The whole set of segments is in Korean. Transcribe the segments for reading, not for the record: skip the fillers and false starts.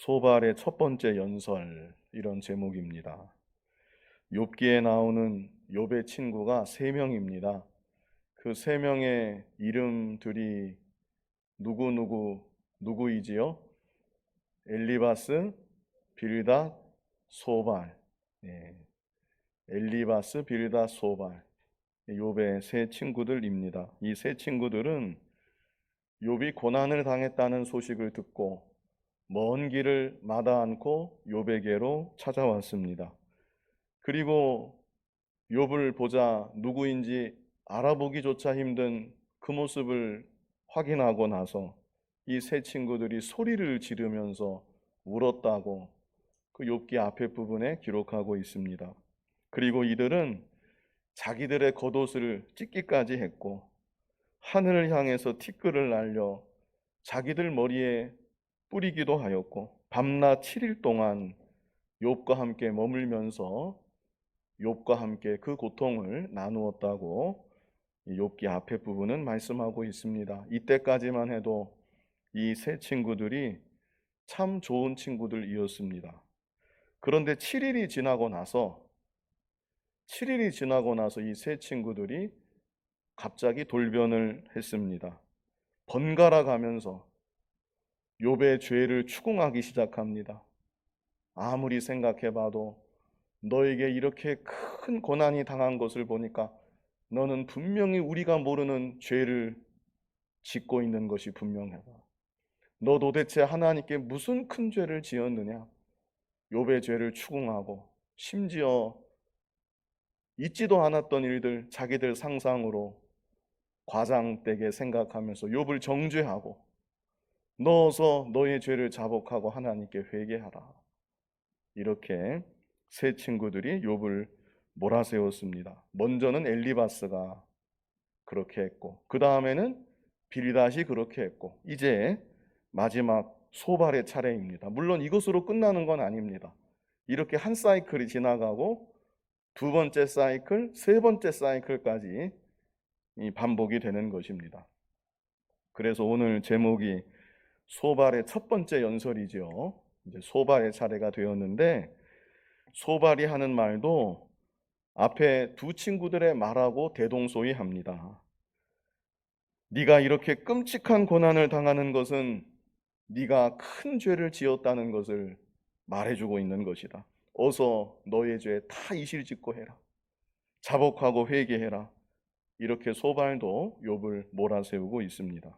소발의 첫 번째 연설, 이런 제목입니다. 욥기에 나오는 욥의 친구가 세 명입니다. 그 세 명의 이름들이 누구이지요? 엘리바스, 빌닷, 소발. 예, 엘리바스, 빌닷, 소발. 욥의 세 친구들입니다. 이 세 친구들은 욥이 고난을 당했다는 소식을 듣고 먼 길을 마다 않고 욥에게로 찾아왔습니다. 그리고 욥을 보자 누구인지 알아보기조차 힘든 그 모습을 확인하고 나서 이 세 친구들이 소리를 지르면서 울었다고 그 욥기 앞에 부분에 기록하고 있습니다. 그리고 이들은 자기들의 겉옷을 찢기까지 했고 하늘을 향해서 티끌을 날려 자기들 머리에 뿌리기도 하였고 밤낮 7일 동안 욥과 함께 머물면서 욥과 함께 그 고통을 나누었다고 욥기 앞에 부분은 말씀하고 있습니다. 이때까지만 해도 이 세 친구들이 참 좋은 친구들이었습니다. 그런데 7일이 지나고 나서 이 세 친구들이 갑자기 돌변을 했습니다. 번갈아 가면서 욥의 죄를 추궁하기 시작합니다. 아무리 생각해봐도 너에게 이렇게 큰 고난이 당한 것을 보니까 너는 분명히 우리가 모르는 죄를 짓고 있는 것이 분명하다. 너 도대체 하나님께 무슨 큰 죄를 지었느냐? 욥의 죄를 추궁하고 심지어 있지도 않았던 일들 자기들 상상으로 과장되게 생각하면서 욥을 정죄하고 너어서 너의 죄를 자복하고 하나님께 회개하라. 이렇게 세 친구들이 욥을 몰아세웠습니다. 먼저는 엘리바스가 그렇게 했고 그 다음에는 빌닷이 그렇게 했고 이제 마지막 소발의 차례입니다. 물론 이것으로 끝나는 건 아닙니다. 이렇게 한 사이클이 지나가고 두 번째 사이클, 세 번째 사이클까지 반복이 되는 것입니다. 그래서 오늘 제목이 소발의 첫 번째 연설이죠. 이제 소발의 차례가 되었는데 소발이 하는 말도 앞에 두 친구들의 말하고 대동소이합니다. 네가 이렇게 끔찍한 고난을 당하는 것은 네가 큰 죄를 지었다는 것을 말해주고 있는 것이다. 어서 너의 죄 다 이실직고 해라. 자복하고 회개해라. 이렇게 소발도 욥을 몰아세우고 있습니다.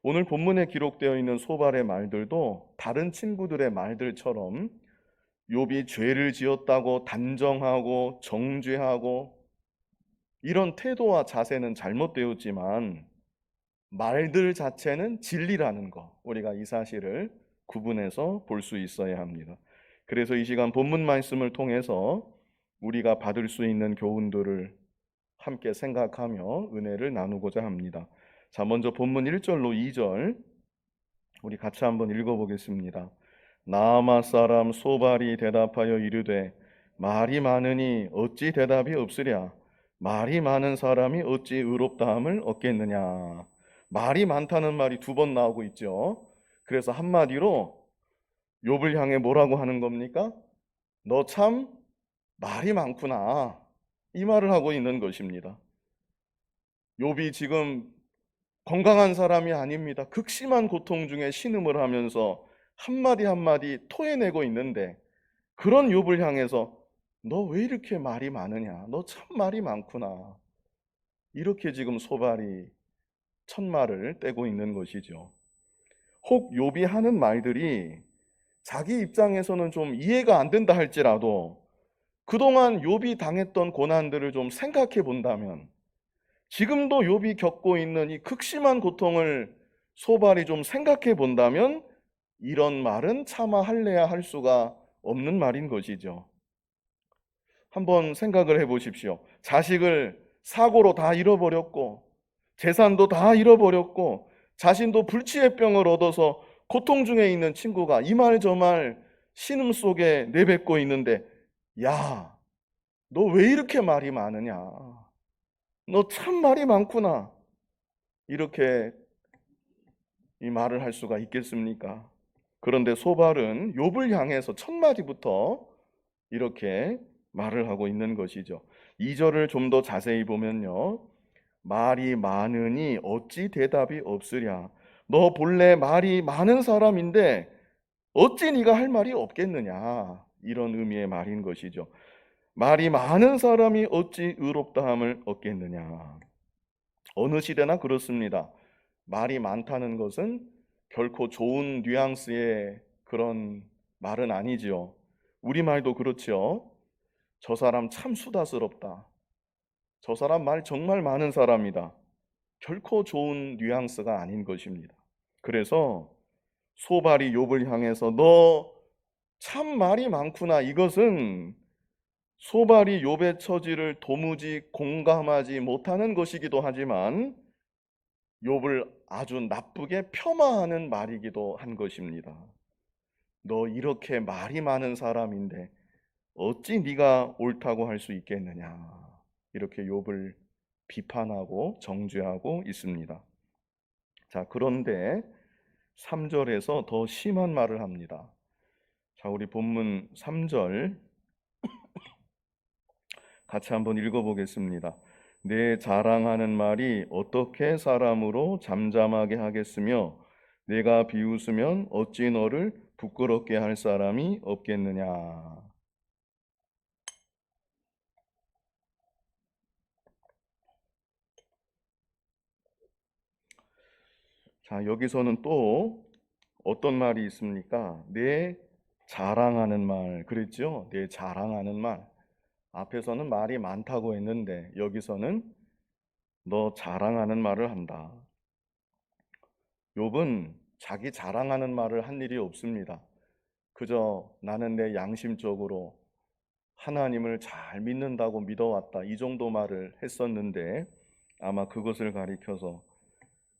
오늘 본문에 기록되어 있는 소발의 말들도 다른 친구들의 말들처럼 욥이 죄를 지었다고 단정하고 정죄하고 이런 태도와 자세는 잘못되었지만 말들 자체는 진리라는 거, 우리가 이 사실을 구분해서 볼 수 있어야 합니다. 그래서 이 시간 본문 말씀을 통해서 우리가 받을 수 있는 교훈들을 함께 생각하며 은혜를 나누고자 합니다. 자, 먼저 본문 1절로 2절 우리 같이 한번 읽어보겠습니다. 나아마 사람 소발이 대답하여 이르되 말이 많으니 어찌 대답이 없으랴. 말이 많은 사람이 어찌 의롭다함을 얻겠느냐. 말이 많다는 말이 두 번 나오고 있죠. 그래서 한마디로 욥을 향해 뭐라고 하는 겁니까? 너 참 말이 많구나. 이 말을 하고 있는 것입니다. 욥이 지금 건강한 사람이 아닙니다. 극심한 고통 중에 신음을 하면서 한마디 한마디 토해내고 있는데 그런 욥을 향해서 너 왜 이렇게 말이 많으냐? 너 참 말이 많구나. 이렇게 지금 소발이 첫말을 떼고 있는 것이죠. 혹 욥이 하는 말들이 자기 입장에서는 좀 이해가 안 된다 할지라도 그동안 욥이 당했던 고난들을 좀 생각해 본다면 지금도 욥이 겪고 있는 이 극심한 고통을 소발이 좀 생각해 본다면 이런 말은 차마 할래야 할 수가 없는 말인 것이죠. 한번 생각을 해 보십시오. 자식을 사고로 다 잃어버렸고 재산도 다 잃어버렸고 자신도 불치의 병을 얻어서 고통 중에 있는 친구가 이 말 저 말 신음 속에 내뱉고 있는데 야, 너 왜 이렇게 말이 많으냐? 너 참 말이 많구나. 이렇게 이 말을 할 수가 있겠습니까? 그런데 소발은 욥을 향해서 첫 마디부터 이렇게 말을 하고 있는 것이죠. 2절을 좀 더 자세히 보면요. 말이 많으니 어찌 대답이 없으랴. 너 본래 말이 많은 사람인데 어찌 네가 할 말이 없겠느냐. 이런 의미의 말인 것이죠. 말이 많은 사람이 어찌 의롭다함을 얻겠느냐. 어느 시대나 그렇습니다. 말이 많다는 것은 결코 좋은 뉘앙스의 그런 말은 아니지요. 우리말도 그렇지요. 저 사람 참 수다스럽다. 저 사람 말 정말 많은 사람이다. 결코 좋은 뉘앙스가 아닌 것입니다. 그래서 소발이 욥을 향해서 너 참 말이 많구나. 이것은 소발이 욥의 처지를 도무지 공감하지 못하는 것이기도 하지만 욥을 아주 나쁘게 폄하하는 말이기도 한 것입니다. 너 이렇게 말이 많은 사람인데 어찌 네가 옳다고 할 수 있겠느냐. 이렇게 욥을 비판하고 정죄하고 있습니다. 자, 그런데 3절에서 더 심한 말을 합니다. 자, 우리 본문 3절 같이 한번 읽어보겠습니다. 내 자랑하는 말이 어떻게 사람으로 잠잠하게 하겠으며 내가 비웃으면 어찌 너를 부끄럽게 할 사람이 없겠느냐. 자, 여기서는 또 어떤 말이 있습니까? 내 자랑하는 말, 그랬죠? 내 자랑하는 말. 앞에서는 말이 많다고 했는데 여기서는 너 자랑하는 말을 한다. 욥은 자기 자랑하는 말을 한 일이 없습니다. 그저 나는 내 양심적으로 하나님을 잘 믿는다고 믿어왔다. 이 정도 말을 했었는데 아마 그것을 가리켜서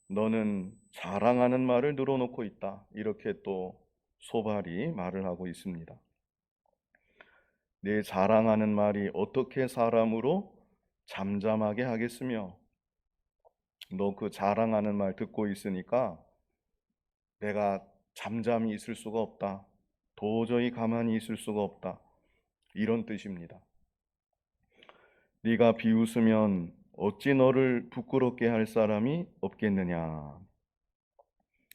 너는 자랑하는 말을 늘어놓고 있다. 이렇게 또 소발이 말을 하고 있습니다. 내 자랑하는 말이 어떻게 사람으로 잠잠하게 하겠으며 너 그 자랑하는 말 듣고 있으니까 내가 잠잠히 있을 수가 없다. 도저히 가만히 있을 수가 없다. 이런 뜻입니다. 네가 비웃으면 어찌 너를 부끄럽게 할 사람이 없겠느냐.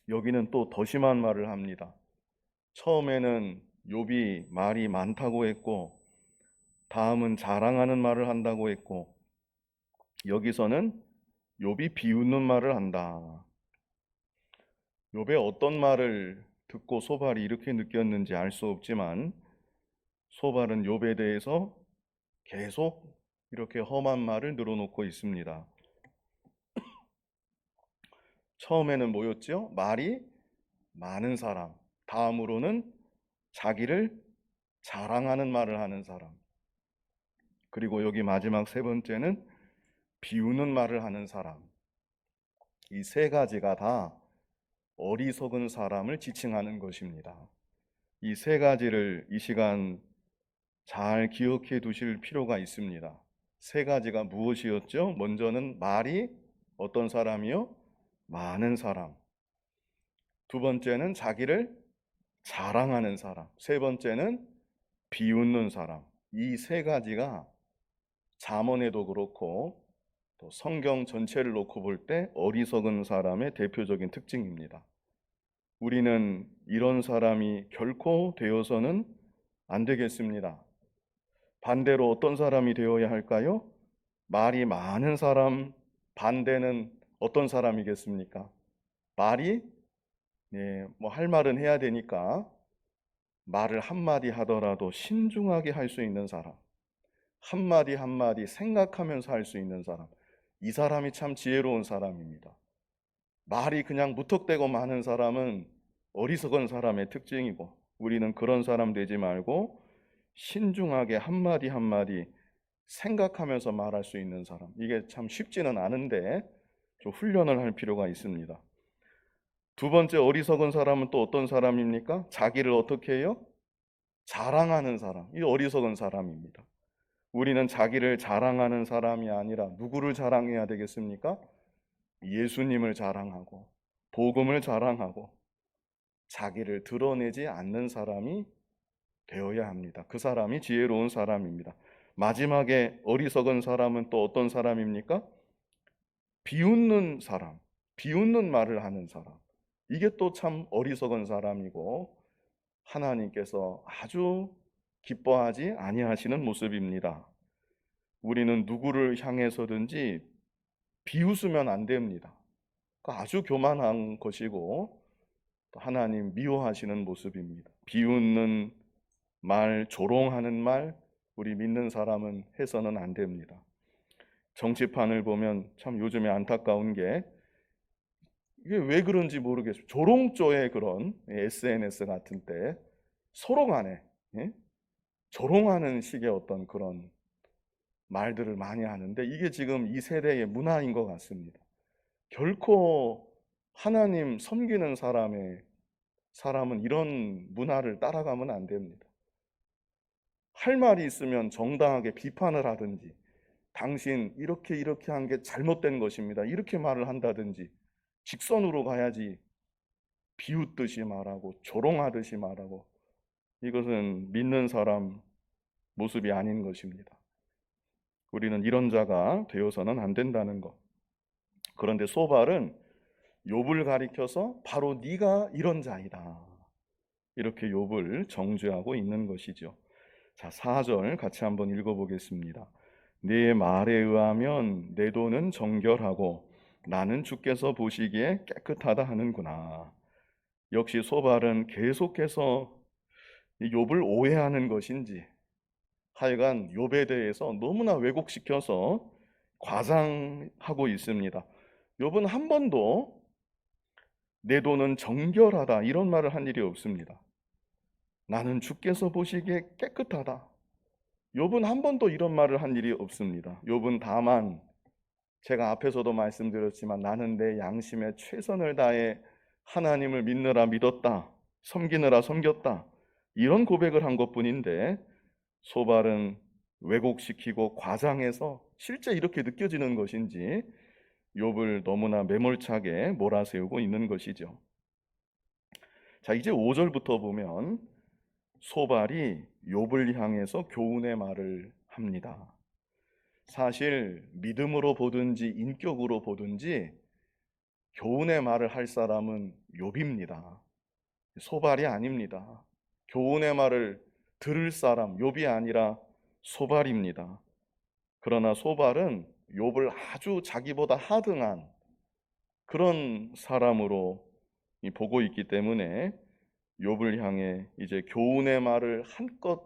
여기는 또 더 심한 말을 합니다. 처음에는 욥이 말이 많다고 했고 다음은 자랑하는 말을 한다고 했고 여기서는 욥이 비웃는 말을 한다. 욥의 어떤 말을 듣고 소발이 이렇게 느꼈는지 알 수 없지만 소발은 욥에 대해서 계속 이렇게 험한 말을 늘어놓고 있습니다. 처음에는 뭐였죠? 말이 많은 사람. 다음으로는 자기를 자랑하는 말을 하는 사람. 그리고 여기 마지막 세 번째는 비우는 말을 하는 사람. 이 세 가지가 다 어리석은 사람을 지칭하는 것입니다. 이 세 가지를 이 시간 잘 기억해 두실 필요가 있습니다. 세 가지가 무엇이었죠? 먼저는 말이 어떤 사람이요? 많은 사람. 두 번째는 자기를 자랑하는 사람. 세 번째는 비웃는 사람. 이 세 가지가 잠언에도 그렇고 또 성경 전체를 놓고 볼 때 어리석은 사람의 대표적인 특징입니다. 우리는 이런 사람이 결코 되어서는 안 되겠습니다. 반대로 어떤 사람이 되어야 할까요? 말이 많은 사람, 반대는 어떤 사람이겠습니까? 말이 뭐 할 말은 해야 되니까 말을 한마디 하더라도 신중하게 할 수 있는 사람, 한마디 한마디 생각하면서 할 수 있는 사람, 이 사람이 참 지혜로운 사람입니다. 말이 그냥 무턱대고 많은 사람은 어리석은 사람의 특징이고 우리는 그런 사람 되지 말고 신중하게 한마디 한마디 생각하면서 말할 수 있는 사람. 이게 참 쉽지는 않은데 좀 훈련을 할 필요가 있습니다. 두 번째 어리석은 사람은 또 어떤 사람입니까? 자기를 어떻게 해요? 자랑하는 사람. 이 어리석은 사람입니다. 우리는 자기를 자랑하는 사람이 아니라 누구를 자랑해야 되겠습니까? 예수님을 자랑하고 복음을 자랑하고 자기를 드러내지 않는 사람이 되어야 합니다. 그 사람이 지혜로운 사람입니다. 마지막에 어리석은 사람은 또 어떤 사람입니까? 비웃는 사람, 비웃는 말을 하는 사람. 이게 또 참 어리석은 사람이고 하나님께서 아주 기뻐하지 아니하시는 모습입니다. 우리는 누구를 향해서든지 비웃으면 안 됩니다. 아주 교만한 것이고 또 하나님 미워하시는 모습입니다. 비웃는 말, 조롱하는 말, 우리 믿는 사람은 해서는 안 됩니다. 정치판을 보면 참 요즘에 안타까운 게 이게 왜 그런지 모르겠어요. 조롱조의 그런 SNS 같은 때 서로 간에 조롱하는 식의 어떤 그런 말들을 많이 하는데 이게 지금 이 세대의 문화인 것 같습니다. 결코 하나님 섬기는 사람은 이런 문화를 따라가면 안 됩니다. 할 말이 있으면 정당하게 비판을 하든지 당신 이렇게 한 게 잘못된 것입니다. 이렇게 말을 한다든지 직선으로 가야지 비웃듯이 말하고 조롱하듯이 말하고 이것은 믿는 사람 모습이 아닌 것입니다. 우리는 이런 자가 되어서는 안 된다는 것. 그런데 소발은 욥을 가리켜서 바로 네가 이런 자이다. 이렇게 욥을 정죄하고 있는 것이죠. 자, 4절 같이 한번 읽어보겠습니다. 네 말에 의하면 내 돈은 정결하고 나는 주께서 보시기에 깨끗하다 하는구나. 역시 소발은 계속해서 욥을 오해하는 것인지 하여간 욥에 대해서 너무나 왜곡시켜서 과장하고 있습니다. 욥은 한 번도 내 돈은 정결하다 이런 말을 한 일이 없습니다. 나는 주께서 보시기에 깨끗하다. 욥은 한 번도 이런 말을 한 일이 없습니다. 욥은 다만 제가 앞에서도 말씀드렸지만 나는 내 양심에 최선을 다해 하나님을 믿느라 믿었다. 섬기느라 섬겼다. 이런 고백을 한 것뿐인데 소발은 왜곡시키고 과장해서 실제 이렇게 느껴지는 것인지 욥을 너무나 매몰차게 몰아세우고 있는 것이죠. 자, 이제 5절부터 보면 소발이 욥을 향해서 교훈의 말을 합니다. 사실 믿음으로 보든지 인격으로 보든지 교훈의 말을 할 사람은 욥입니다. 소발이 아닙니다. 교훈의 말을 들을 사람 욥이 아니라 소발입니다. 그러나 소발은 욥을 아주 자기보다 하등한 그런 사람으로 보고 있기 때문에 욥을 향해 이제 교훈의 말을 한껏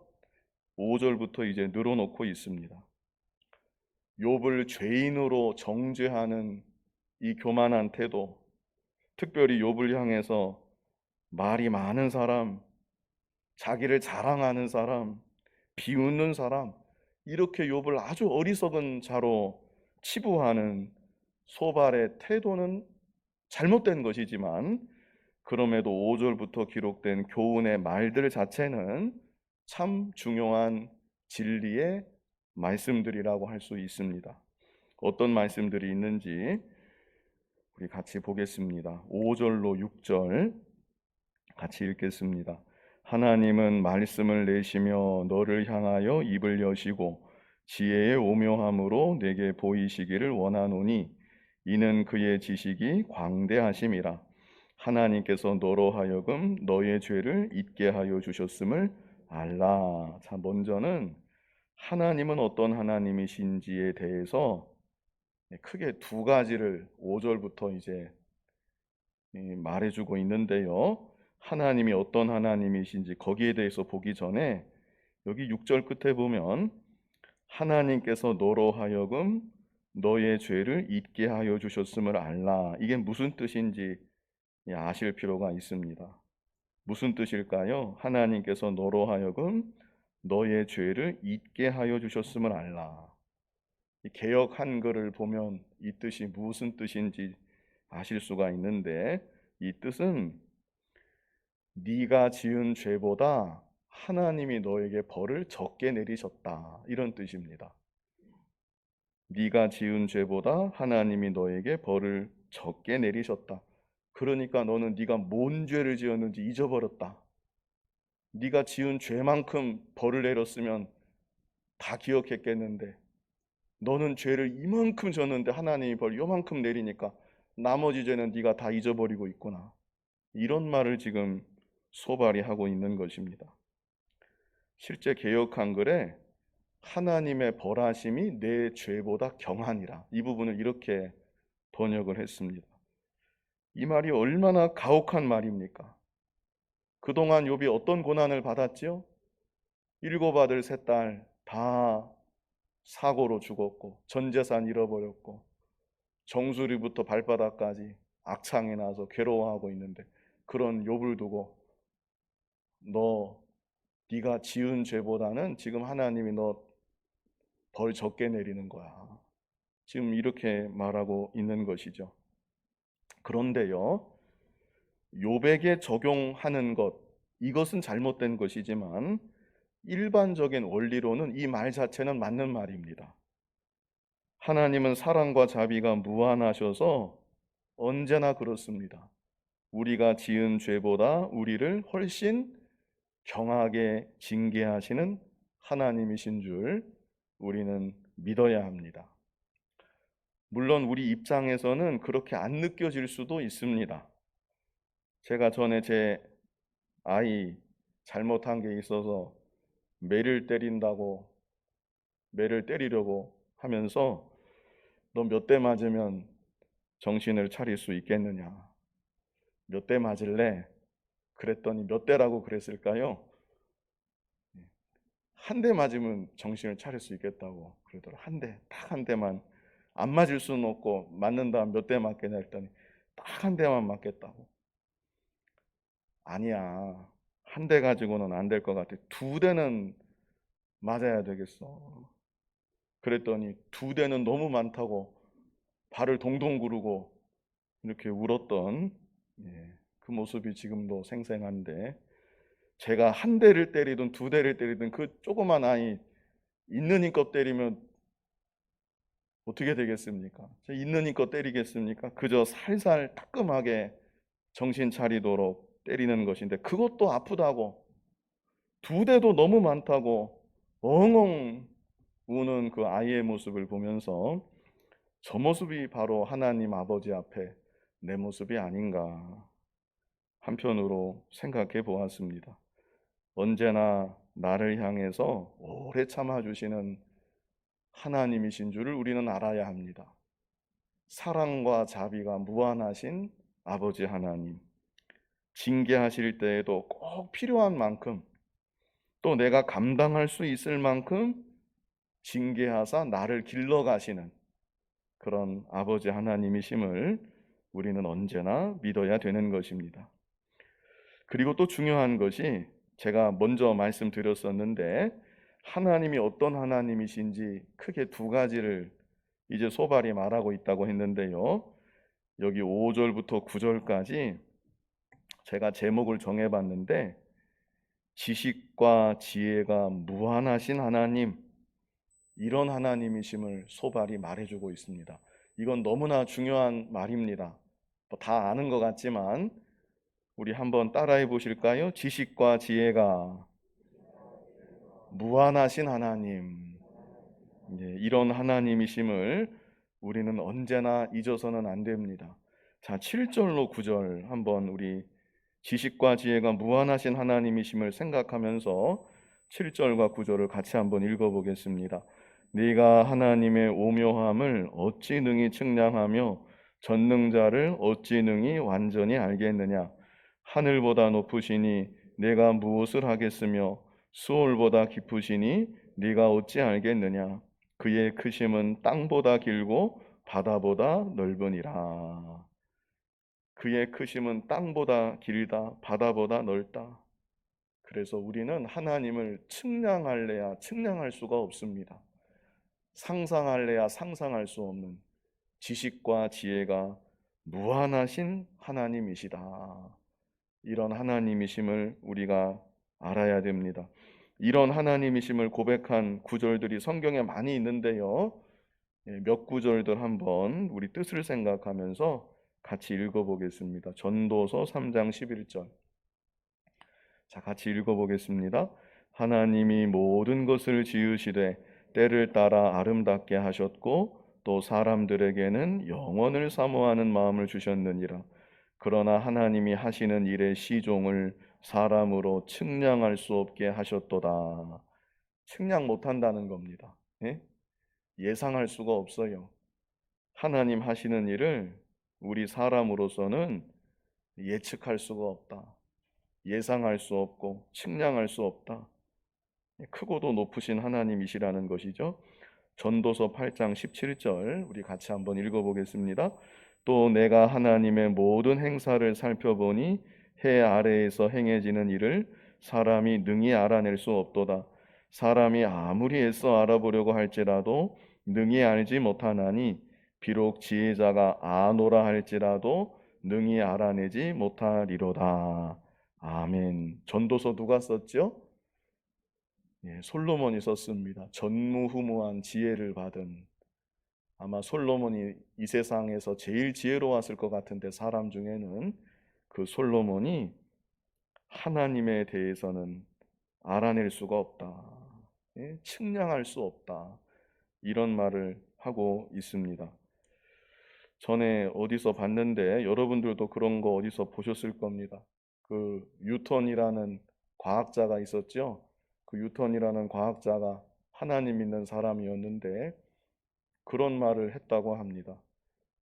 5절부터 이제 늘어놓고 있습니다. 욥을 죄인으로 정죄하는 이 교만한 태도, 특별히 욥을 향해서 말이 많은 사람, 자기를 자랑하는 사람, 비웃는 사람, 이렇게 욥을 아주 어리석은 자로 치부하는 소발의 태도는 잘못된 것이지만 그럼에도 5절부터 기록된 교훈의 말들 자체는 참 중요한 진리의 말씀들이라고 할 수 있습니다. 어떤 말씀들이 있는지 우리 같이 보겠습니다. 5절로 6절 같이 읽겠습니다. 하나님은 말씀을 내시며 너를 향하여 입을 여시고 지혜의 오묘함으로 내게 보이시기를 원하노니 이는 그의 지식이 광대하심이라. 하나님께서 너로 하여금 너의 죄를 잊게 하여 주셨음을 알라. 자, 먼저는 하나님은 어떤 하나님이신지에 대해서 크게 두 가지를 5절부터 이제 말해주고 있는데요. 하나님이 어떤 하나님이신지 거기에 대해서 보기 전에 여기 6절 끝에 보면 하나님께서 너로 하여금 너의 죄를 잊게 하여 주셨음을 알라. 이게 무슨 뜻인지 아실 필요가 있습니다. 무슨 뜻일까요? 하나님께서 너로 하여금 너의 죄를 잊게 하여 주셨음을 알라. 이 개역 한글을 보면 이 뜻이 무슨 뜻인지 아실 수가 있는데 이 뜻은 네가 지은 죄보다 하나님이 너에게 벌을 적게 내리셨다 이런 뜻입니다. 네가 지은 죄보다 하나님이 너에게 벌을 적게 내리셨다. 그러니까 너는 네가 뭔 죄를 지었는지 잊어버렸다. 네가 지은 죄만큼 벌을 내렸으면 다 기억했겠는데 너는 죄를 이만큼 졌는데 하나님이 벌 요만큼 내리니까 나머지 죄는 네가 다 잊어버리고 있구나. 이런 말을 지금 소발이 하고 있는 것입니다. 실제 개역 한글에 하나님의 벌하심이 내 죄보다 경하니라, 이 부분을 이렇게 번역을 했습니다. 이 말이 얼마나 가혹한 말입니까? 그동안 욥이 어떤 고난을 받았지요? 일곱 아들 셋 딸 다 사고로 죽었고 전 재산 잃어버렸고 정수리부터 발바닥까지 악창이 나서 괴로워하고 있는데, 그런 욥을 두고 네가 지은 죄보다는 지금 하나님이 너 벌 적게 내리는 거야. 지금 이렇게 말하고 있는 것이죠. 그런데요, 욥에게 적용하는 것, 이것은 잘못된 것이지만 일반적인 원리로는 이 말 자체는 맞는 말입니다. 하나님은 사랑과 자비가 무한하셔서 언제나 그렇습니다. 우리가 지은 죄보다 우리를 훨씬 경하게 징계하시는 하나님이신 줄 우리는 믿어야 합니다. 물론 우리 입장에서는 그렇게 안 느껴질 수도 있습니다. 제가 전에 제 아이 잘못한 게 있어서 매를 때리려고 하면서 너 몇 대 맞으면 정신을 차릴 수 있겠느냐, 몇 대 맞을래? 그랬더니 몇 대라고 그랬을까요? 한 대 맞으면 정신을 차릴 수 있겠다고 그러더라고요. 한 대, 딱 한 대만. 안 맞을 수는 없고 맞는다면 몇 대 맞겠냐 했더니 딱 한 대만 맞겠다고. 아니야, 한 대 가지고는 안 될 것 같아. 두 대는 맞아야 되겠어. 그랬더니 두 대는 너무 많다고 발을 동동 구르고 이렇게 울었던, 그 모습이 지금도 생생한데, 제가 한 대를 때리든 두 대를 때리든 그 조그만 아이 있는 힘껏 때리면 어떻게 되겠습니까? 있는 힘껏 때리겠습니까? 그저 살살 따끔하게 정신 차리도록 때리는 것인데, 그것도 아프다고, 두 대도 너무 많다고 엉엉 우는 그 아이의 모습을 보면서 저 모습이 바로 하나님 아버지 앞에 내 모습이 아닌가 한편으로 생각해 보았습니다. 언제나 나를 향해서 오래 참아주시는 하나님이신 줄을 우리는 알아야 합니다. 사랑과 자비가 무한하신 아버지 하나님, 징계하실 때에도 꼭 필요한 만큼, 또 내가 감당할 수 있을 만큼 징계하사 나를 길러가시는 그런 아버지 하나님이심을 우리는 언제나 믿어야 되는 것입니다. 그리고 또 중요한 것이, 제가 먼저 말씀드렸었는데 하나님이 어떤 하나님이신지 크게 두 가지를 이제 소발이 말하고 있다고 했는데요, 여기 5절부터 9절까지 제가 제목을 정해봤는데, 지식과 지혜가 무한하신 하나님, 이런 하나님이심을 소발이 말해주고 있습니다. 이건 너무나 중요한 말입니다. 다 아는 것 같지만 우리 한번 따라해 보실까요? 지식과 지혜가 무한하신 하나님, 이런 하나님이심을 우리는 언제나 잊어서는 안 됩니다. 자, 7절로 9절 한번 우리 지식과 지혜가 무한하신 하나님이심을 생각하면서 7절과 9절을 같이 한번 읽어보겠습니다. 네가 하나님의 오묘함을 어찌 능히 측량하며 전능자를 어찌 능히 완전히 알겠느냐. 하늘보다 높으시니 내가 무엇을 하겠으며 수월보다 깊으시니 네가 어찌 알겠느냐. 그의 크심은 땅보다 길고 바다보다 넓으니라. 그의 크심은 땅보다 길다, 바다보다 넓다. 그래서 우리는 하나님을 측량할래야 측량할 수가 없습니다. 상상할래야 상상할 수 없는 지식과 지혜가 무한하신 하나님이시다. 이런 하나님이심을 우리가 알아야 됩니다. 이런 하나님이심을 고백한 구절들이 성경에 많이 있는데요, 몇 구절들 한번 우리 뜻을 생각하면서 같이 읽어보겠습니다. 전도서 3장 11절. 자, 같이 읽어보겠습니다. 하나님이 모든 것을 지으시되 때를 따라 아름답게 하셨고 또 사람들에게는 영원을 사모하는 마음을 주셨느니라. 그러나 하나님이 하시는 일의 시종을 사람으로 측량할 수 없게 하셨도다. 측량 못한다는 겁니다. 예? 예상할 수가 없어요. 하나님 하시는 일을 우리 사람으로서는 예측할 수가 없다. 예상할 수 없고 측량할 수 없다. 크고도 높으신 하나님이시라는 것이죠. 전도서 8장 17절 우리 같이 한번 읽어보겠습니다. 또 내가 하나님의 모든 행사를 살펴보니 해 아래에서 행해지는 일을 사람이 능히 알아낼 수 없도다. 사람이 아무리 애써 알아보려고 할지라도 능히 알지 못하나니 비록 지혜자가 아노라 할지라도 능히 알아내지 못하리로다. 아멘. 전도서 누가 썼죠? 솔로몬이 썼습니다. 전무후무한 지혜를 받은, 아마 솔로몬이 이 세상에서 제일 지혜로웠을 것 같은데 사람 중에는 그 솔로몬이 하나님에 대해서는 알아낼 수가 없다. 측량할 수 없다. 이런 말을 하고 있습니다. 전에 어디서 봤는데 여러분들도 그런 거 어디서 보셨을 겁니다. 그 뉴턴이라는 과학자가 있었죠. 그 뉴턴이라는 과학자가 하나님 믿는 사람이었는데 그런 말을 했다고 합니다.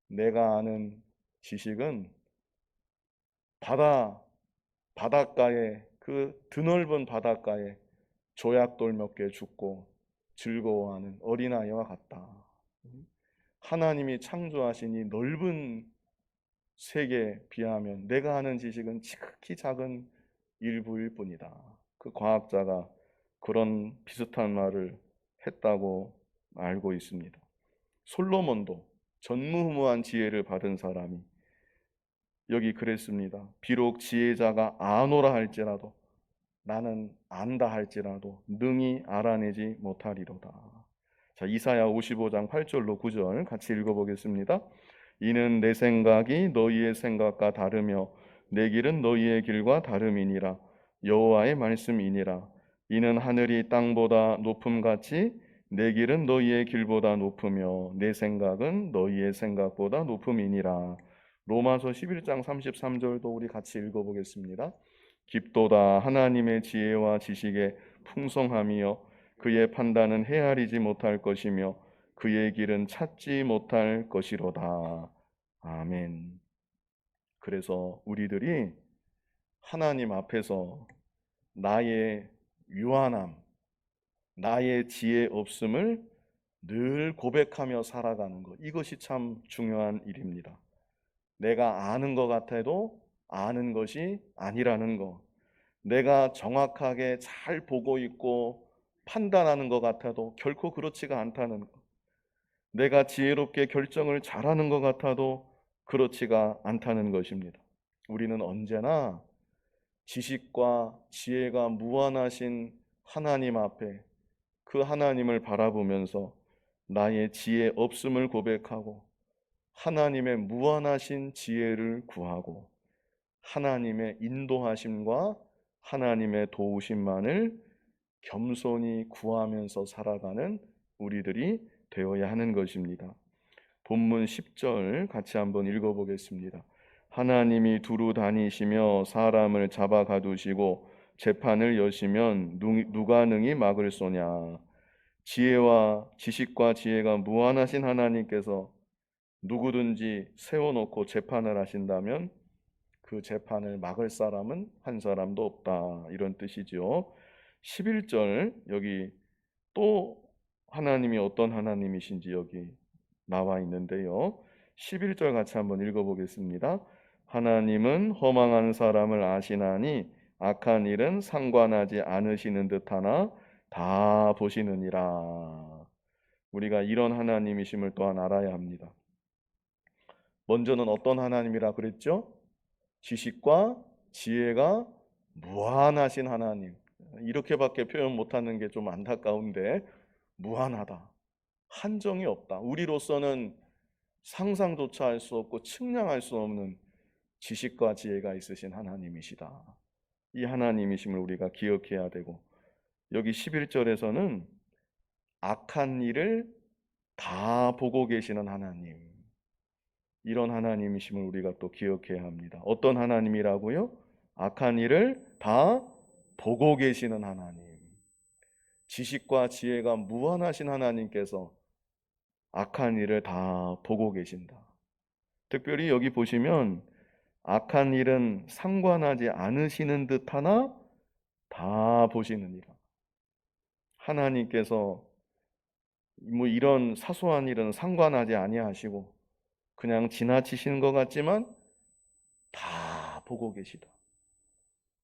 내가 아는 지식은 바닷가에 그 드넓은 바닷가에 조약돌 몇 개 줍고 즐거워하는 어린아이와 같다. 하나님이 창조하신 이 넓은 세계에 비하면 내가 아는 지식은 지극히 작은 일부일 뿐이다. 그 과학자가 그런 비슷한 말을 했다고 알고 있습니다. 솔로몬도 전무후무한 지혜를 받은 사람이 여기 그랬습니다. 비록 지혜자가 아노라 할지라도 나는 안다 할지라도 능히 알아내지 못하리로다. 자, 이사야 55장 8절로 9절 같이 읽어보겠습니다. 이는 내 생각이 너희의 생각과 다르며 내 길은 너희의 길과 다름이니라. 여호와의 말씀이니라. 이는 하늘이 땅보다 높음같이 내 길은 너희의 길보다 높으며 내 생각은 너희의 생각보다 높음이니라. 로마서 11장 33절도 우리 같이 읽어보겠습니다. 깊도다 하나님의 지혜와 지식의 풍성함이여 그의 판단은 헤아리지 못할 것이며 그의 길은 찾지 못할 것이로다. 아멘. 그래서 우리들이 하나님 앞에서 나의 유한함, 나의 지혜 없음을 늘 고백하며 살아가는 것, 이것이 참 중요한 일입니다. 내가 아는 것 같아도 아는 것이 아니라는 것, 내가 정확하게 잘 보고 있고 판단하는 것 같아도 결코 그렇지가 않다는 것, 내가 지혜롭게 결정을 잘하는 것 같아도 그렇지가 않다는 것입니다. 우리는 언제나 지식과 지혜가 무한하신 하나님 앞에 그 하나님을 바라보면서 나의 지혜 없음을 고백하고 하나님의 무한하신 지혜를 구하고 하나님의 인도하심과 하나님의 도우심만을 겸손히 구하면서 살아가는 우리들이 되어야 하는 것입니다. 본문 10절 같이 한번 읽어보겠습니다. 하나님이 두루 다니시며 사람을 잡아 가두시고 재판을 여시면 누가 능히 막을 소냐. 지혜와 지식과 지혜가 무한하신 하나님께서 누구든지 세워놓고 재판을 하신다면 그 재판을 막을 사람은 한 사람도 없다. 이런 뜻이지요. 11절 여기 또 하나님이 어떤 하나님이신지 여기 나와 있는데요. 11절 같이 한번 읽어보겠습니다. 하나님은 허망한 사람을 아시나니 악한 일은 상관하지 않으시는 듯하나 다 보시느니라. 우리가 이런 하나님이심을 또한 알아야 합니다. 먼저는 어떤 하나님이라 그랬죠? 지식과 지혜가 무한하신 하나님. 이렇게밖에 표현 못하는 게 좀 안타까운데 무한하다. 한정이 없다. 우리로서는 상상조차 할 수 없고 측량할 수 없는 지식과 지혜가 있으신 하나님이시다. 이 하나님이심을 우리가 기억해야 되고, 여기 11절에서는 악한 일을 다 보고 계시는 하나님, 이런 하나님이심을 우리가 또 기억해야 합니다. 어떤 하나님이라고요? 악한 일을 다 보고 계시는 하나님. 지식과 지혜가 무한하신 하나님께서 악한 일을 다 보고 계신다. 특별히 여기 보시면 악한 일은 상관하지 않으시는 듯하나 다 보시느니라. 하나님께서 뭐 이런 사소한 일은 상관하지 아니하시고 그냥 지나치시는 것 같지만 다 보고 계시다.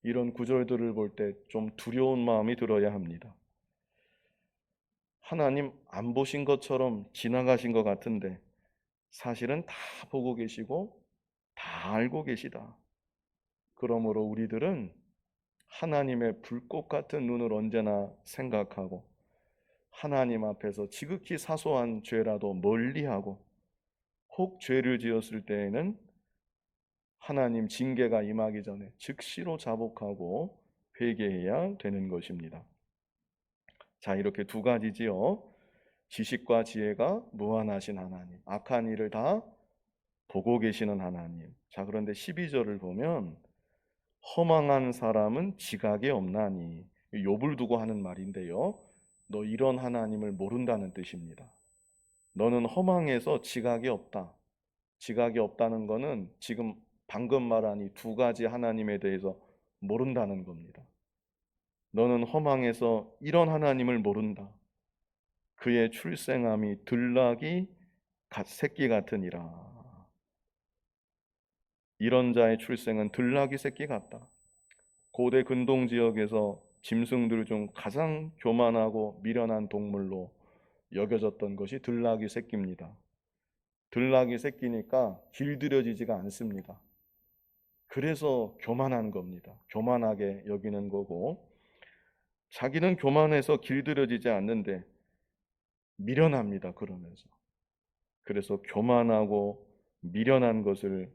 이런 구절들을 볼 때 좀 두려운 마음이 들어야 합니다. 하나님 안 보신 것처럼 지나가신 것 같은데 사실은 다 보고 계시고 다 알고 계시다. 그러므로 우리들은 하나님의 불꽃 같은 눈을 언제나 생각하고 하나님 앞에서 지극히 사소한 죄라도 멀리하고, 혹 죄를 지었을 때에는 하나님 징계가 임하기 전에 즉시로 자복하고 회개해야 되는 것입니다. 자, 이렇게 두 가지지요. 지식과 지혜가 무한하신 하나님, 악한 일을 다 보고 계시는 하나님. 자, 그런데 12절을 보면 허망한 사람은 지각이 없나니, 욥을 두고 하는 말인데요. 너 이런 하나님을 모른다는 뜻입니다. 너는 허망해서 지각이 없다. 지각이 없다는 것은 지금 방금 말한 이 두 가지 하나님에 대해서 모른다는 겁니다. 너는 허망해서 이런 하나님을 모른다. 그의 출생함이 들나귀 새끼 같으니라. 이런 자의 출생은 들나귀 새끼 같다. 고대 근동 지역에서 짐승들 중 가장 교만하고 미련한 동물로 여겨졌던 것이 들나귀 새끼입니다. 들나귀 새끼니까 길들여지지가 않습니다. 그래서 교만한 겁니다. 교만하게 여기는 거고, 자기는 교만해서 길들여지지 않는데 미련합니다. 그러면서. 그래서 교만하고 미련한 것을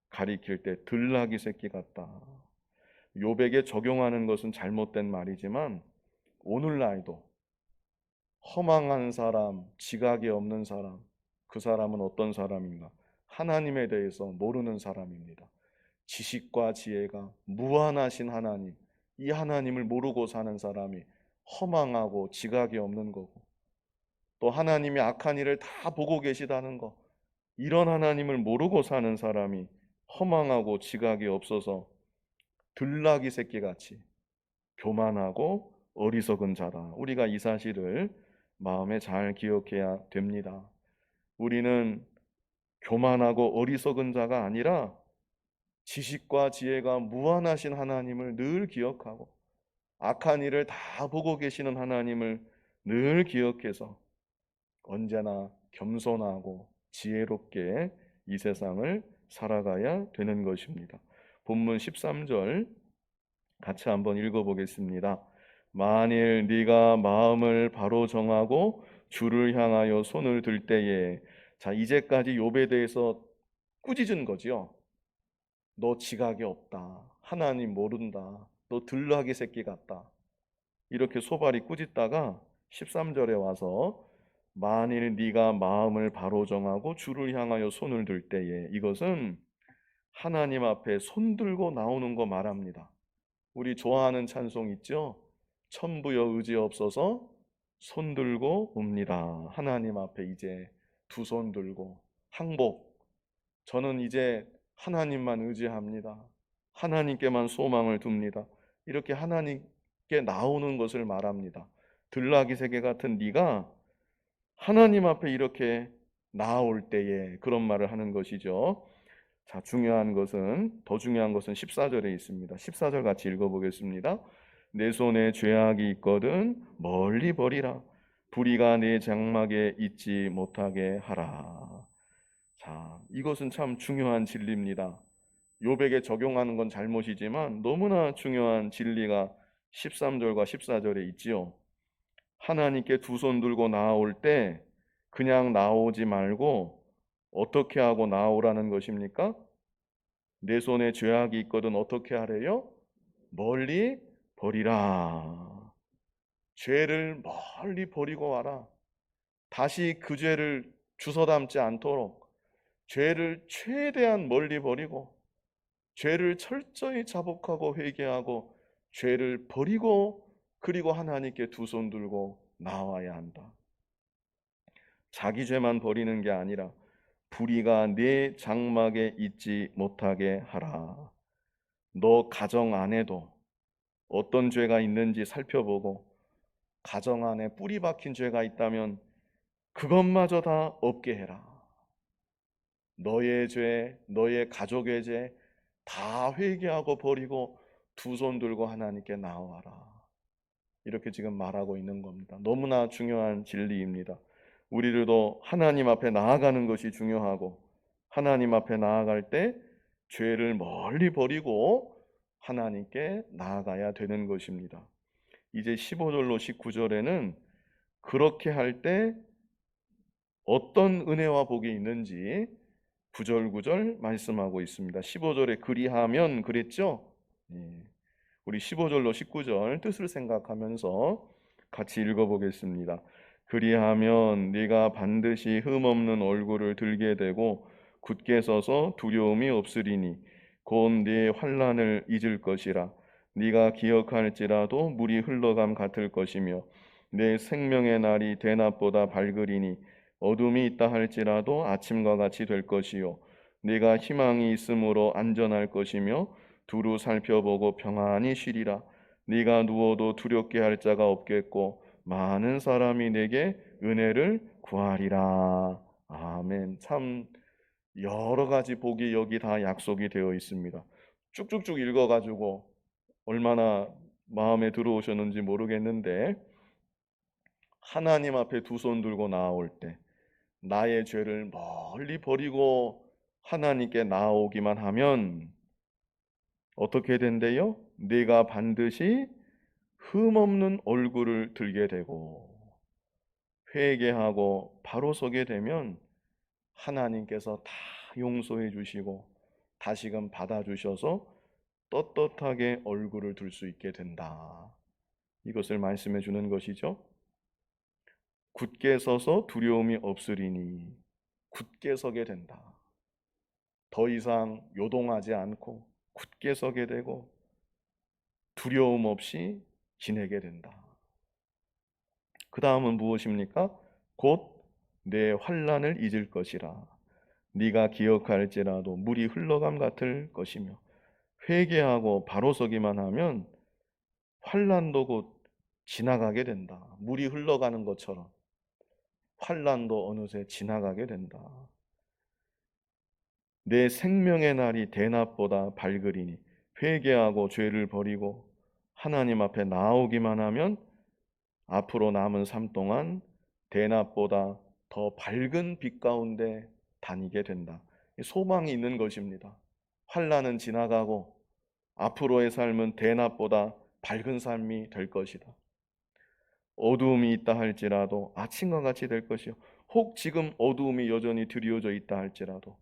가리킬 때 들나귀 새끼 같다. 욥에게 적용하는 것은 잘못된 말이지만 오늘날도 허망한 사람, 지각이 없는 사람, 그 사람은 어떤 사람인가? 하나님에 대해서 모르는 사람입니다. 지식과 지혜가 무한하신 하나님, 이 하나님을 모르고 사는 사람이 허망하고 지각이 없는 거고, 또 하나님이 악한 일을 다 보고 계시다는 거, 이런 하나님을 모르고 사는 사람이 허망하고 지각이 없어서 들나귀 새끼같이 교만하고 어리석은 자다. 우리가 이 사실을 마음에 잘 기억해야 됩니다. 우리는 교만하고 어리석은 자가 아니라 지식과 지혜가 무한하신 하나님을 늘 기억하고 악한 일을 다 보고 계시는 하나님을 늘 기억해서 언제나 겸손하고 지혜롭게 이 세상을 살아가야 되는 것입니다. 본문 13절 같이 한번 읽어보겠습니다. 만일 네가 마음을 바로 정하고 주를 향하여 손을 들 때에, 자, 이제까지 욥에 대해서 꾸짖은 거지요. 너 지각이 없다. 하나님 모른다. 너 들나귀 새끼 같다. 이렇게 소발이 꾸짖다가 13절에 와서 만일 네가 마음을 바로 정하고 주를 향하여 손을 들 때에, 이것은 하나님 앞에 손 들고 나오는 거 말합니다. 우리 좋아하는 찬송 있죠? 천부여 의지없어서 손 들고 옵니다. 하나님 앞에 이제 두 손 들고 항복. 저는 이제 하나님만 의지합니다. 하나님께만 소망을 둡니다. 이렇게 하나님께 나오는 것을 말합니다. 들나귀 새끼 같은 네가 하나님 앞에 이렇게 나올 때에 그런 말을 하는 것이죠. 자, 더 중요한 것은 14절에 있습니다. 14절 같이 읽어보겠습니다. 내 손에 죄악이 있거든 멀리 버리라. 불의가 내 장막에 있지 못하게 하라. 자, 이것은 참 중요한 진리입니다. 욥에게 적용하는 건 잘못이지만 너무나 중요한 진리가 13절과 14절에 있지요. 하나님께 두 손 들고 나올 때 그냥 나오지 말고 어떻게 하고 나오라는 것입니까? 내 손에 죄악이 있거든 어떻게 하래요? 멀리 버리라. 죄를 멀리 버리고 와라. 다시 그 죄를 주워 담지 않도록 죄를 최대한 멀리 버리고 죄를 철저히 자복하고 회개하고 죄를 버리고 그리고 하나님께 두 손 들고 나와야 한다. 자기 죄만 버리는 게 아니라 불의가 네 장막에 있지 못하게 하라. 너 가정 안에도 어떤 죄가 있는지 살펴보고 가정 안에 뿌리 박힌 죄가 있다면 그것마저 다 없게 해라. 너의 죄, 너의 가족의 죄 다 회개하고 버리고 두 손 들고 하나님께 나와라. 이렇게 지금 말하고 있는 겁니다. 너무나 중요한 진리입니다. 우리들도 하나님 앞에 나아가는 것이 중요하고 하나님 앞에 나아갈 때 죄를 멀리 버리고 하나님께 나아가야 되는 것입니다. 이제 15절로 19절에는 그렇게 할 때 어떤 은혜와 복이 있는지 구절구절 말씀하고 있습니다. 15절에 그리하면 그랬죠? 예. 우리 15절로 19절 뜻을 생각하면서 같이 읽어보겠습니다. 그리하면 네가 반드시 흠없는 얼굴을 들게 되고 굳게 서서 두려움이 없으리니 곧 네 환난을 잊을 것이라. 네가 기억할지라도 물이 흘러감 같을 것이며 내 생명의 날이 대낮보다 밝으리니 어둠이 있다 할지라도 아침과 같이 될 것이요 네가 희망이 있으므로 안전할 것이며 두루 살펴보고 평안히 쉬리라. 네가 누워도 두렵게 할 자가 없겠고 많은 사람이 내게 은혜를 구하리라. 아멘. 참 여러 가지 복이 여기 다 약속이 되어 있습니다. 쭉쭉쭉 읽어가지고 얼마나 마음에 들어오셨는지 모르겠는데 하나님 앞에 두 손 들고 나아올 때 나의 죄를 멀리 버리고 하나님께 나아오기만 하면 어떻게 된대요? 네가 반드시 흠없는 얼굴을 들게 되고 회개하고 바로 서게 되면 하나님께서 다 용서해 주시고 다시금 받아 주셔서 떳떳하게 얼굴을 들 수 있게 된다. 이것을 말씀해 주는 것이죠. 굳게 서서 두려움이 없으리니 굳게 서게 된다. 더 이상 요동하지 않고 굳게 서게 되고 두려움 없이 지내게 된다. 그 다음은 무엇입니까? 곧 내 환난을 잊을 것이라. 네가 기억할지라도 물이 흘러감 같을 것이며 회개하고 바로 서기만 하면 환난도 곧 지나가게 된다. 물이 흘러가는 것처럼 환난도 어느새 지나가게 된다. 내 생명의 날이 대낮보다 밝으리니 회개하고 죄를 버리고 하나님 앞에 나오기만 하면 앞으로 남은 삶 동안 대낮보다 더 밝은 빛 가운데 다니게 된다. 소망이 있는 것입니다. 환난은 지나가고 앞으로의 삶은 대낮보다 밝은 삶이 될 것이다. 어두움이 있다 할지라도 아침과 같이 될 것이요. 혹 지금 어두움이 여전히 드리워져 있다 할지라도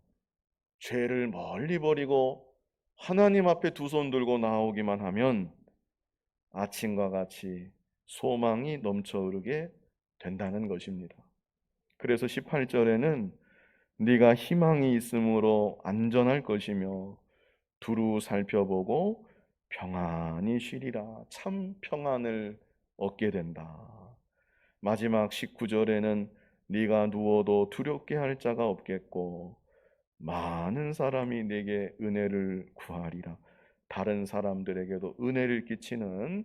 죄를 멀리 버리고 하나님 앞에 두 손 들고 나오기만 하면 아침과 같이 소망이 넘쳐 흐르게 된다는 것입니다. 그래서 18절에는 네가 희망이 있으므로 안전할 것이며 두루 살펴보고 평안히 쉬리라. 참 평안을 얻게 된다. 마지막 19절에는 네가 누워도 두렵게 할 자가 없겠고 많은 사람이 내게 은혜를 구하리라. 다른 사람들에게도 은혜를 끼치는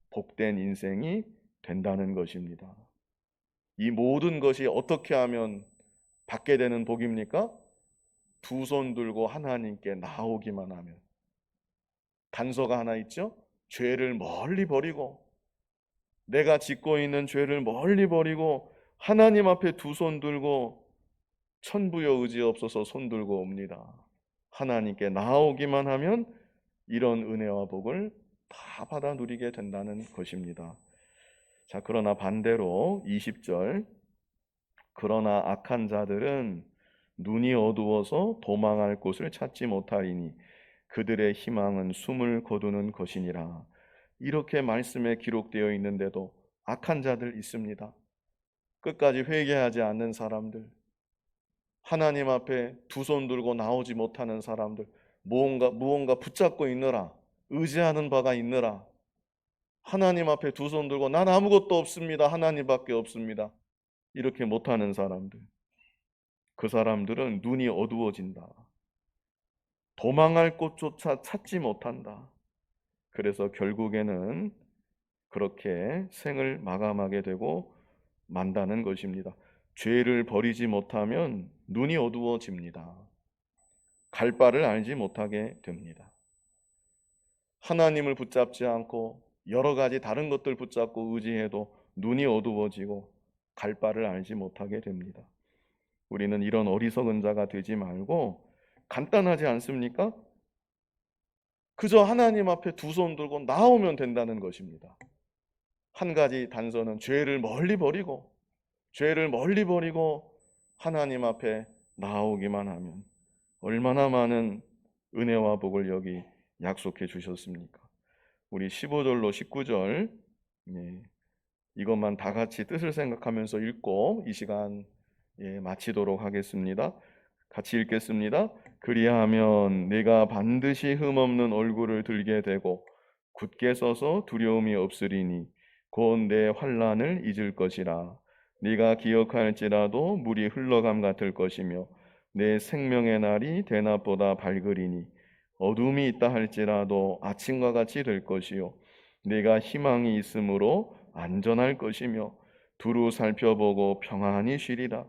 복된 인생이 된다는 것입니다. 이 모든 것이 어떻게 하면 받게 되는 복입니까? 두 손 들고 하나님께 나오기만 하면. 단서가 하나 있죠? 죄를 멀리 버리고 내가 짓고 있는 죄를 멀리 버리고 하나님 앞에 두 손 들고 천부여 의지 없어서 손 들고 옵니다. 하나님께 나오기만 하면 이런 은혜와 복을 다 받아 누리게 된다는 것입니다. 자, 그러나 반대로 20절 그러나 악한 자들은 눈이 어두워서 도망할 곳을 찾지 못하리니 그들의 희망은 숨을 거두는 것이니라. 이렇게 말씀에 기록되어 있는데도 악한 자들 있습니다. 끝까지 회개하지 않는 사람들, 하나님 앞에 두 손 들고 나오지 못하는 사람들, 무언가 붙잡고 있느라, 의지하는 바가 있느라, 하나님 앞에 두 손 들고 난 아무것도 없습니다. 하나님밖에 없습니다. 이렇게 못하는 사람들, 그 사람들은 눈이 어두워진다. 도망할 곳조차 찾지 못한다. 그래서 결국에는 그렇게 생을 마감하게 되고 만다는 것입니다. 죄를 버리지 못하면 눈이 어두워집니다. 갈 바를 알지 못하게 됩니다. 하나님을 붙잡지 않고 여러 가지 다른 것들 붙잡고 의지해도 눈이 어두워지고 갈 바를 알지 못하게 됩니다. 우리는 이런 어리석은 자가 되지 말고 간단하지 않습니까? 그저 하나님 앞에 두 손 들고 나오면 된다는 것입니다. 한 가지 단서는 죄를 멀리 버리고 하나님 앞에 나오기만 하면 얼마나 많은 은혜와 복을 여기 약속해 주셨습니까? 우리 15절로 19절 이것만 다 같이 뜻을 생각하면서 읽고 이 시간 마치도록 하겠습니다. 같이 읽겠습니다. 그리하면 내가 반드시 흠없는 얼굴을 들게 되고 굳게 서서 두려움이 없으리니 곧 내 환난을 잊을 것이라. 네가 기억할지라도 물이 흘러감 같을 것이며 내 생명의 날이 대낮보다 밝으리니 어둠이 있다 할지라도 아침과 같이 될 것이요 네가 희망이 있으므로 안전할 것이며 두루 살펴보고 평안히 쉬리라.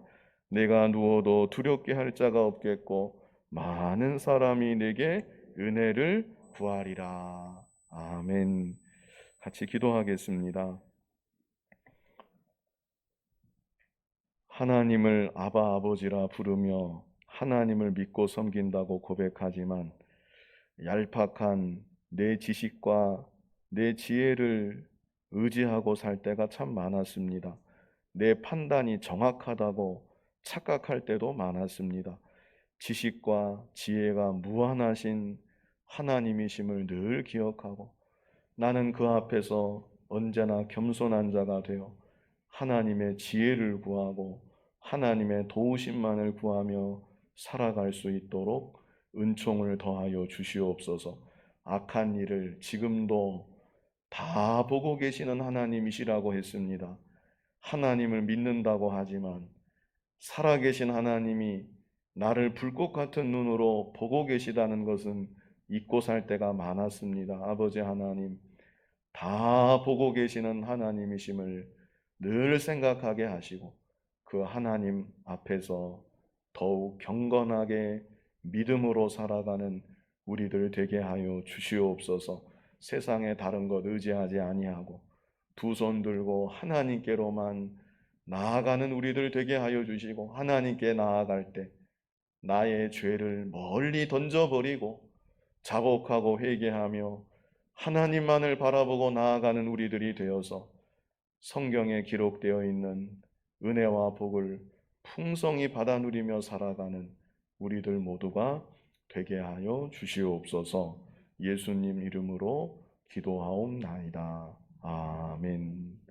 내가 누워도 두렵게 할 자가 없겠고 많은 사람이 내게 은혜를 구하리라. 아멘. 같이 기도하겠습니다. 하나님을 아바 아버지라 부르며 하나님을 믿고 섬긴다고 고백하지만 얄팍한 내 지식과 내 지혜를 의지하고 살 때가 참 많았습니다. 내 판단이 정확하다고 착각할 때도 많았습니다. 지식과 지혜가 무한하신 하나님이심을 늘 기억하고 나는 그 앞에서 언제나 겸손한 자가 되어 하나님의 지혜를 구하고 하나님의 도우심만을 구하며 살아갈 수 있도록 은총을 더하여 주시옵소서. 악한 일을 지금도 다 보고 계시는 하나님이시라고 했습니다. 하나님을 믿는다고 하지만 살아계신 하나님이 나를 불꽃 같은 눈으로 보고 계시다는 것은 잊고 살 때가 많았습니다. 아버지 하나님, 다 보고 계시는 하나님이심을 늘 생각하게 하시고 그 하나님 앞에서 더욱 경건하게 믿음으로 살아가는 우리들 되게 하여 주시옵소서. 세상에 다른 것 의지하지 아니하고 두 손 들고 하나님께로만 나아가는 우리들 되게 하여 주시고 하나님께 나아갈 때 나의 죄를 멀리 던져버리고 자복하고 회개하며 하나님만을 바라보고 나아가는 우리들이 되어서 성경에 기록되어 있는 은혜와 복을 풍성히 받아 누리며 살아가는 우리들 모두가 되게 하여 주시옵소서. 예수님 이름으로 기도하옵나이다. 아멘.